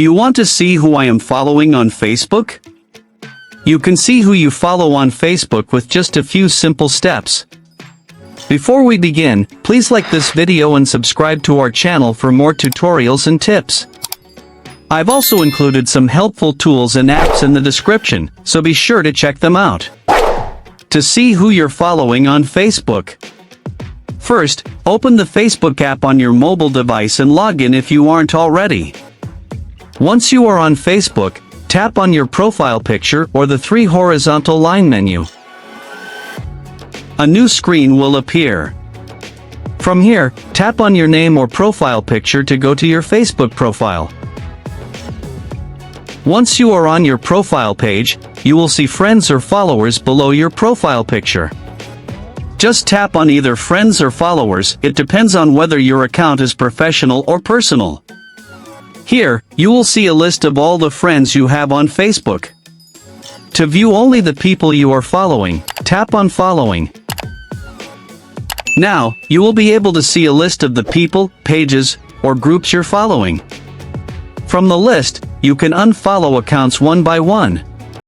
Do you want to see who I am following on Facebook? You can see who you follow on Facebook with just a few simple steps. Before we begin, please like this video and subscribe to our channel for more tutorials and tips. I've also included some helpful tools and apps in the description, so be sure to check them out. To see who you're following on Facebook. First, open the Facebook app on your mobile device and log in if you aren't already. Once you are on Facebook, tap on your profile picture or the three horizontal line menu. A new screen will appear. From here, tap on your name or profile picture to go to your Facebook profile. Once you are on your profile page, you will see friends or followers below your profile picture. Just tap on either friends or followers, it depends on whether your account is professional or personal. Here, you will see a list of all the friends you have on Facebook. To view only the people you are following, tap on Following. Now, you will be able to see a list of the people, pages, or groups you're following. From the list, you can unfollow accounts one by one.